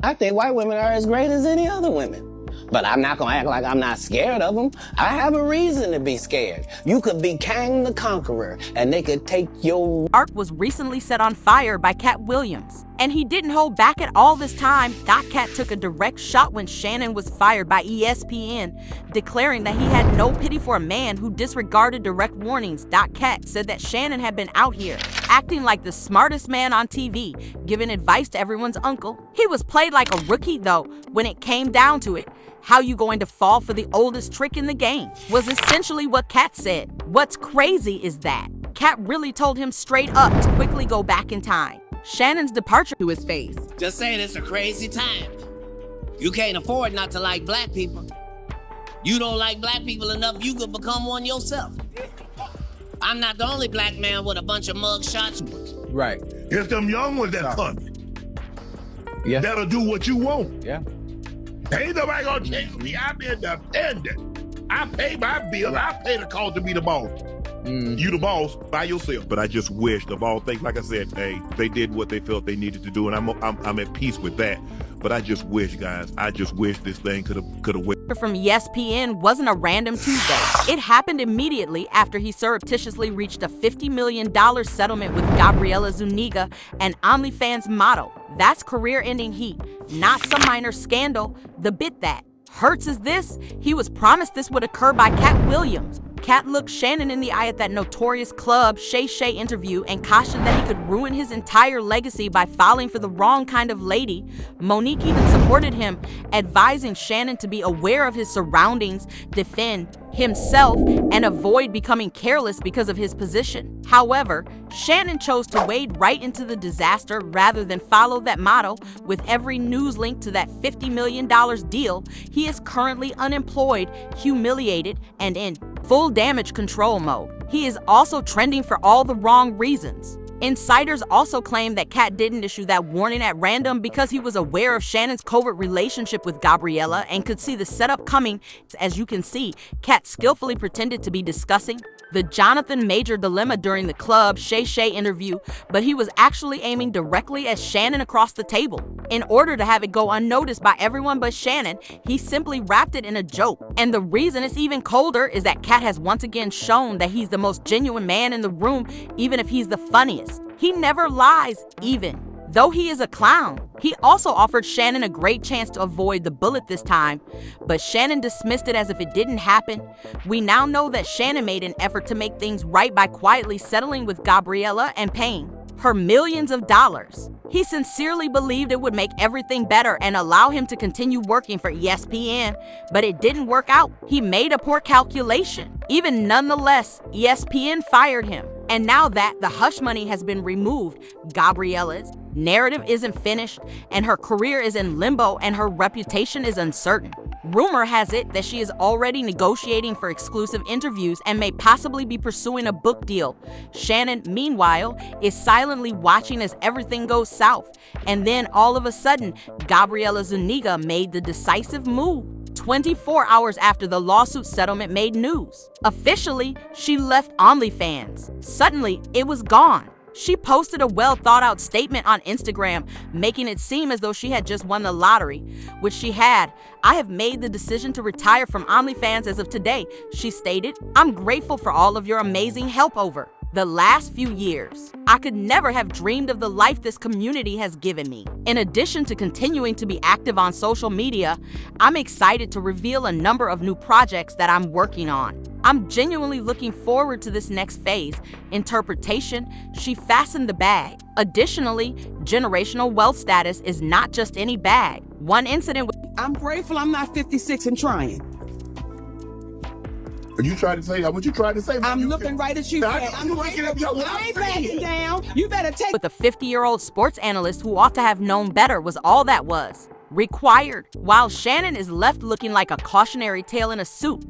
I think white women are as great as any other women. But I'm not gonna act like I'm not scared of them. I have a reason to be scared. You could be Kang the Conqueror, and they could take your... Sharpe was recently set on fire by Katt Williams, and he didn't hold back at all this time. Katt took a direct shot when Shannon was fired by ESPN, declaring that he had no pity for a man who disregarded direct warnings. Katt said that Shannon had been out here acting like the smartest man on TV, giving advice to everyone's uncle. He was played like a rookie, though, when it came down to it. How you going to fall for the oldest trick in the game was essentially what Katt said. What's crazy is that Katt really told him straight up to quickly go back in time. Shannon's departure To his face. Just saying, it's a crazy time. You can't afford not to like black people. You don't like black people enough, you could become one yourself. I'm not the only black man with a bunch of mug shots. Right. It's them young ones that coming. Yeah. That'll do what you want. Yeah. Ain't nobody gonna tell me I'm independent. I pay my bills. I pay the cost to be the boss. You the boss by yourself. But I just wished of all things, like I said, hey, they did what they felt they needed to do, and I'm at peace with that. But I just wish, guys, this thing could have went. From ESPN wasn't a random Tuesday. It happened immediately after he surreptitiously reached a $50 million settlement with Gabriela Zuniga, an OnlyFans model. That's career-ending heat, not some minor scandal. The bit that hurts is this: he was promised this would occur by Katt Williams. Katt looked Shannon in the eye at that notorious Club Shay Shay interview and cautioned that he could ruin his entire legacy by falling for the wrong kind of lady. Monique even supported him, advising Shannon to be aware of his surroundings, defend himself, and avoid becoming careless because of his position. However, Shannon chose to wade right into the disaster rather than follow that motto. With every news link to that $50 million deal, he is currently unemployed, humiliated, and in full damage control mode. He is also trending for all the wrong reasons. Insiders also claim that Katt didn't issue that warning at random because he was aware of Shannon's covert relationship with Gabriela and could see the setup coming. As you can see, Katt skillfully pretended to be discussing the Jonathan Major dilemma during the Club Shay Shay interview, but he was actually aiming directly at Shannon across the table. In order to have it go unnoticed by everyone but Shannon, he simply wrapped it in a joke. And the reason it's even colder is that Katt has once again shown that he's the most genuine man in the room, even if he's the funniest. He never lies, even though he is a clown. He also offered Shannon a great chance to avoid the bullet this time, but Shannon dismissed it as if it didn't happen. We now know that Shannon made an effort to make things right by quietly settling with Gabriela and paying her millions of dollars. He sincerely believed it would make everything better and allow him to continue working for ESPN, but it didn't work out. He made a poor calculation. Even nonetheless, ESPN fired him. And now that the hush money has been removed, Gabriela's narrative isn't finished, and her career is in limbo, and her reputation is uncertain. Rumor has it that she is already negotiating for exclusive interviews and may possibly be pursuing a book deal. Shannon, meanwhile, is silently watching as everything goes south. And then all of a sudden, Gabriela Zuniga made the decisive move. 24 hours after the lawsuit settlement made news. Officially, she left OnlyFans. Suddenly, it was gone. She posted a well-thought-out statement on Instagram, making it seem as though she had just won the lottery, which she had. "I have made the decision to retire from OnlyFans as of today," she stated. "I'm grateful for all of your amazing help over the last few years. I could never have dreamed of the life this community has given me." In addition to continuing to be active on social media, I'm excited to reveal a number of new projects that I'm working on. I'm genuinely looking forward to this next phase. Interpretation, she fastened the bag. Additionally, generational wealth status is not just any bag. One incident with I'm grateful I'm not 56 and trying. You tried to say what you tried to say. I'm looking right at you. I I'm grateful. I ain't backing down. You better take with a 50-year-old sports analyst who ought to have known better was all that was required. While Shannon is left looking like a cautionary tale in a suit,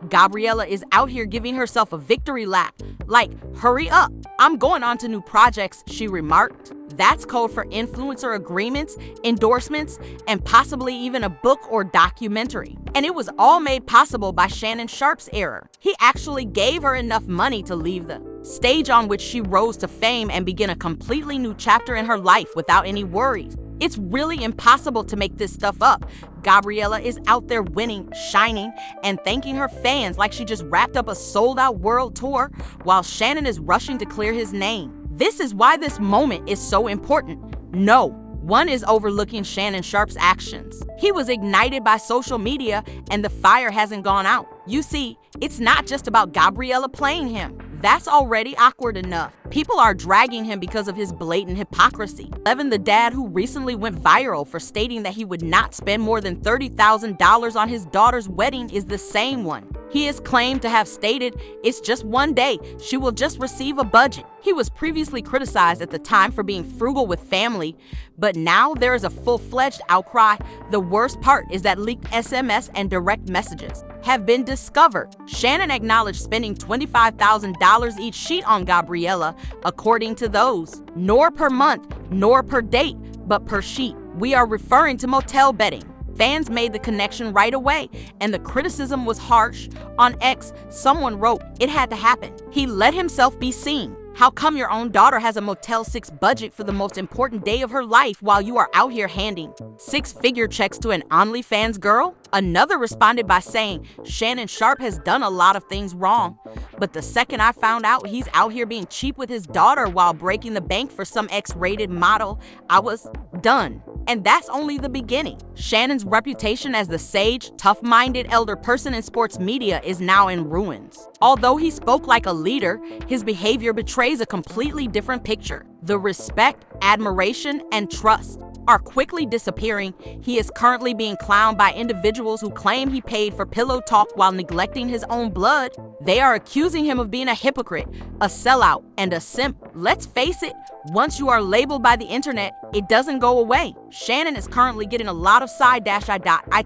Gabriela is out here giving herself a victory lap. Like, hurry up, I'm going on to new projects, she remarked. That's code for influencer agreements, endorsements, and possibly even a book or documentary. And it was all made possible by Shannon Sharpe's error. He actually gave her enough money to leave the stage on which she rose to fame and begin a completely new chapter in her life without any worries. It's really impossible to make this stuff up. Gabriella is out there winning, shining, and thanking her fans like she just wrapped up a sold-out world tour, while Shannon is rushing to clear his name. This is why this moment is so important. No one is overlooking Shannon Sharpe's actions. He was ignited by social media, and the fire hasn't gone out. You see, it's not just about Gabriella playing him. That's already awkward enough. People are dragging him because of his blatant hypocrisy. Levin, the dad who recently went viral for stating that he would not spend more than $30,000 on his daughter's wedding, is the same one. He is claimed to have stated, "It's just one day, she will just receive a budget." He was previously criticized at the time for being frugal with family, but now there is a full-fledged outcry. The worst part is that leaked SMS and direct messages have been discovered. Shannon acknowledged spending $25,000 each sheet on Gabriella, according to those. Nor per month, nor per date, but per sheet. We are referring to motel betting. Fans made the connection right away, and the criticism was harsh. On X, someone wrote, "It had to happen. He let himself be seen. How come your own daughter has a Motel 6 budget for the most important day of her life while you are out here handing six-figure checks to an OnlyFans girl?" Another responded by saying, "Shannon Sharpe has done a lot of things wrong, but the second I found out he's out here being cheap with his daughter while breaking the bank for some X-rated model, I was done." And that's only the beginning. Shannon's reputation as the sage, tough-minded elder person in sports media is now in ruins. Although he spoke like a leader, his behavior betrays a completely different picture. The respect, admiration, and trust are quickly disappearing. He is currently being clowned by individuals who claim he paid for pillow talk while neglecting his own blood. They are accusing him of being a hypocrite, a sellout, and a simp. Let's face it, once you are labeled by the internet, it doesn't go away. Shannon is currently getting a lot of side-eye.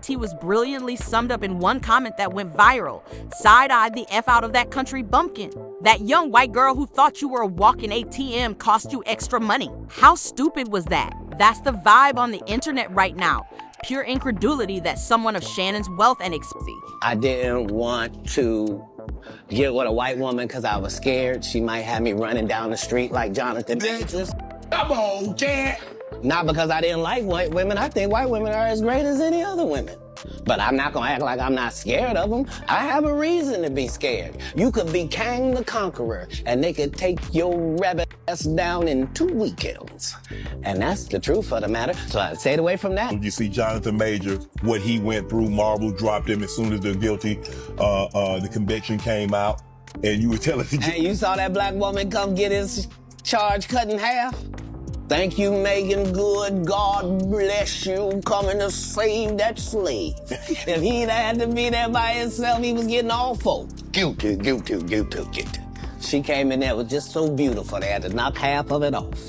It was brilliantly summed up in one comment that went viral. Side-eyed the F out of that country bumpkin. That young white girl who thought you were a walking ATM cost you extra money. How stupid was that? That's the vibe on the internet right now. Pure incredulity that someone of Shannon's wealth and I didn't want to get with a white woman because I was scared she might have me running down the street like Jonathan Majors. Come on, Cat. Not because I didn't like white women. I think white women are as great as any other women. But I'm not gonna act like I'm not scared of them. I have a reason to be scared. You could be Kang the Conqueror, and they could take your rabbit ass down in 2 weekends. And that's the truth of the matter. So I stayed away from that. You see Jonathan Major, what he went through, Marvel dropped him as soon as the conviction came out. And you were telling me. And you saw that black woman come get his charge cut in half? Thank you, Megan Good. God bless you, coming to save that slave. If he'd had to be there by himself, he was getting all four. Guilty. She came in there, was just so beautiful, they had to knock half of it off.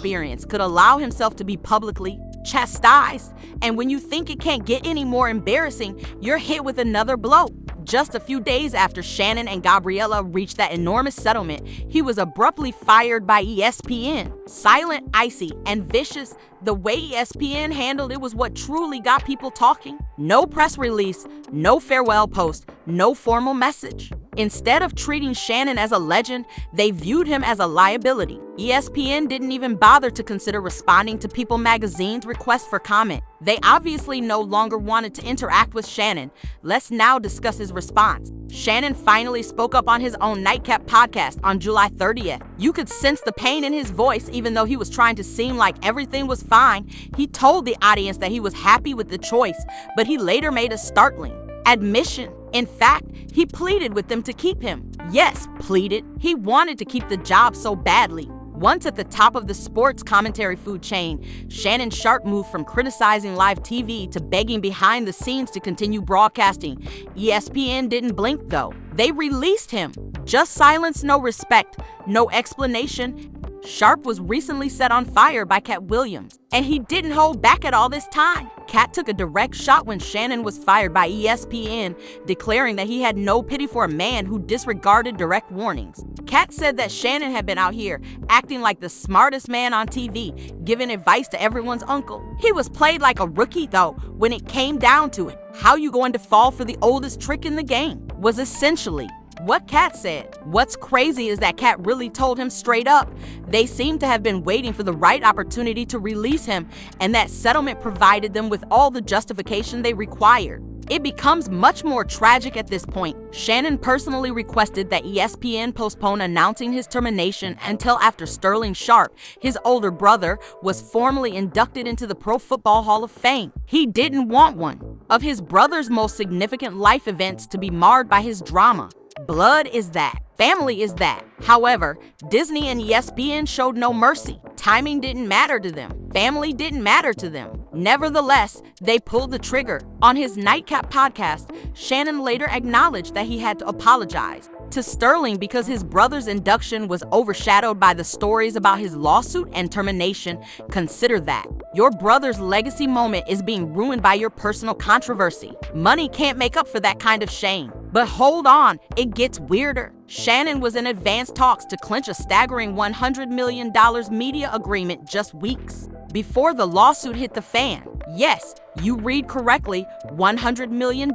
experience could allow himself to be publicly chastised. And when you think it can't get any more embarrassing, you're hit with another blow. Just a few days after Shannon and Gabriella reached that enormous settlement, he was abruptly fired by ESPN. Silent, icy, and vicious, the way ESPN handled it was what truly got people talking. No press release, no farewell post, no formal message. Instead of treating Shannon as a legend, they viewed him as a liability. ESPN didn't even bother to consider responding to People magazine's request for comment. They obviously no longer wanted to interact with Shannon. Let's now discuss his response. Shannon finally spoke up on his own Nightcap podcast on July 30th. You could sense the pain in his voice, even though he was trying to seem like everything was fine. He told the audience that he was happy with the choice, but he later made a startling admission. In fact, he pleaded with them to keep him. Yes, pleaded. He wanted to keep the job so badly. Once at the top of the sports commentary food chain, Shannon Sharpe moved from criticizing live TV to begging behind the scenes to continue broadcasting. ESPN didn't blink, though. They released him. Just silence, no respect, no explanation. Sharpe was recently set on fire by Katt Williams, and he didn't hold back at all this time. Katt took a direct shot when Shannon was fired by ESPN, declaring that he had no pity for a man who disregarded direct warnings. Katt said that Shannon had been out here acting like the smartest man on TV, giving advice to everyone's uncle. He was played like a rookie, though, when it came down to it. How you going to fall for the oldest trick in the game was essentially what Katt said. What's crazy is that Katt really told him straight up. They seem to have been waiting for the right opportunity to release him, and that settlement provided them with all the justification they required. It becomes much more tragic at this point. Shannon personally requested that ESPN postpone announcing his termination until after Shannon Sharpe, his older brother, was formally inducted into the Pro Football Hall of Fame. He didn't want one of his brother's most significant life events to be marred by his drama. Blood is that. Family is that. However, Disney and ESPN showed no mercy. Timing didn't matter to them. Family didn't matter to them. Nevertheless, they pulled the trigger. On his Nightcap podcast, Shannon later acknowledged that he had to apologize to Sterling because his brother's induction was overshadowed by the stories about his lawsuit and termination. Consider that. Your brother's legacy moment is being ruined by your personal controversy. Money can't make up for that kind of shame. But hold on, it gets weirder. Shannon was in advanced talks to clinch a staggering $100 million media agreement just weeks before the lawsuit hit the fan. Yes, you read correctly, $100 million.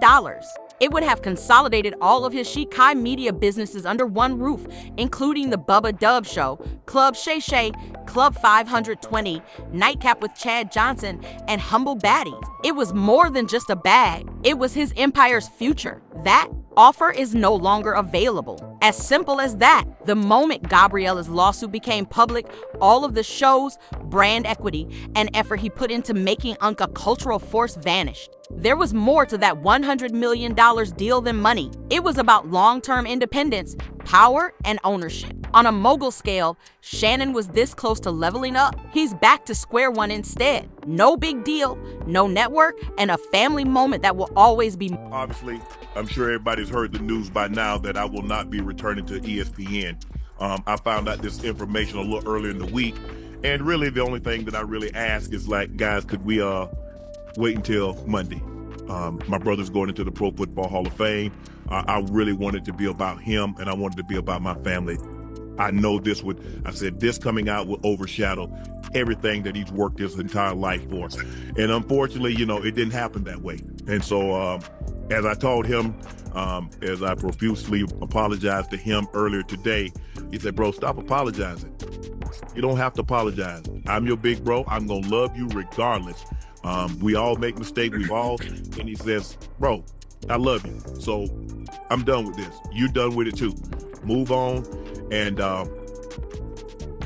It would have consolidated all of his Shikai media businesses under one roof, including the Bubba Dub Show, Club Shay Shay, Club 520, Nightcap with Chad Johnson, and Humble Baddies. It was more than just a bag. It was his empire's future. That offer is no longer available. As simple as that. The moment Gabriella's lawsuit became public, all of the show's brand equity and effort he put into making Unc a cultural force vanished. There was more to that $100 million deal than money. It was about long-term independence, power, and ownership. On a mogul scale, Shannon was this close to leveling up. He's back to square one instead. No big deal, no network, and a family moment that will always be. Obviously, I'm sure everybody's heard the news by now that I will not be returning to ESPN. I found out this information a little earlier in the week, and really the only thing that I really ask is like, guys, could we wait until Monday? My brother's going into the Pro Football Hall of Fame. I really wanted to be about him, and I wanted to be about my family. I know this coming out will overshadow everything that he's worked his entire life for. And unfortunately, it didn't happen that way. And so, as I told him, as I profusely apologized to him earlier today, he said, bro, stop apologizing. You don't have to apologize. I'm your big bro. I'm going to love you regardless. We all make mistakes. And he says, bro, I love you. So I'm done with this. You're done with it too. Move on. And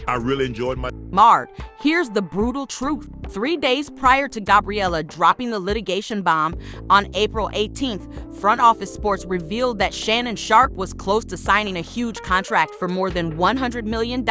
I really enjoyed my. Marred. Here's the brutal truth. 3 days prior to Gabriella dropping the litigation bomb on April 18th, Front Office Sports revealed that Shannon Sharpe was close to signing a huge contract for more than $100 million.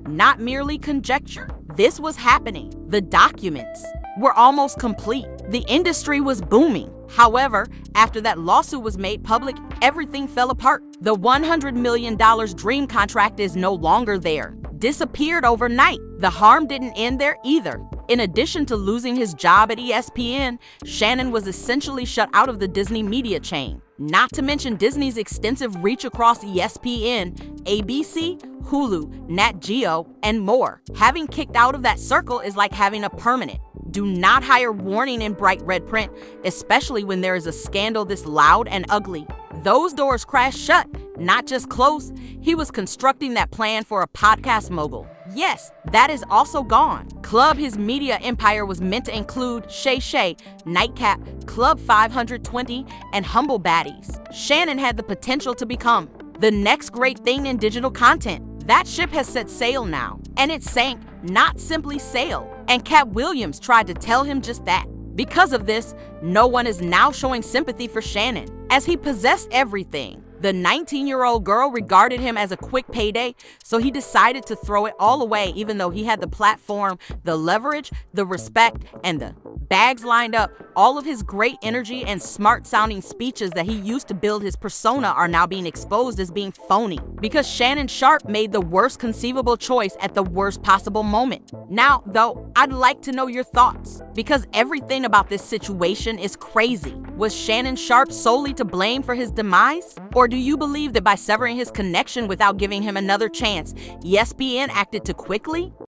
Not merely conjecture. This was happening. The documents were almost complete. The industry was booming. However, after that lawsuit was made public, everything fell apart. The $100 million dream contract is no longer there. Disappeared overnight. The harm didn't end there either. In addition to losing his job at ESPN, Shannon was essentially shut out of the Disney media chain. Not to mention Disney's extensive reach across ESPN, ABC, Hulu, Nat Geo, and more. Having kicked out of that circle is like having a permanent do not hire warning in bright red print, especially when there is a scandal this loud and ugly. Those doors crashed shut, not just close. He was constructing that plan for a podcast mogul. Yes, that is also gone. Club, his media empire was meant to include Shay Shay, Nightcap, Club 520, and Humble Baddies. Shannon had the potential to become the next great thing in digital content. That ship has set sail now, and it sank, not simply sail. And Katt Williams tried to tell him just that. Because of this, no one is now showing sympathy for Shannon, as he possessed everything. The 19-year-old girl regarded him as a quick payday, so he decided to throw it all away even though he had the platform, the leverage, the respect, and the bags lined up. All of his great energy and smart-sounding speeches that he used to build his persona are now being exposed as being phony because Shannon Sharpe made the worst conceivable choice at the worst possible moment. Now, though, I'd like to know your thoughts because everything about this situation is crazy. Was Shannon Sharpe solely to blame for his demise? Or do you believe that by severing his connection without giving him another chance, ESPN acted too quickly?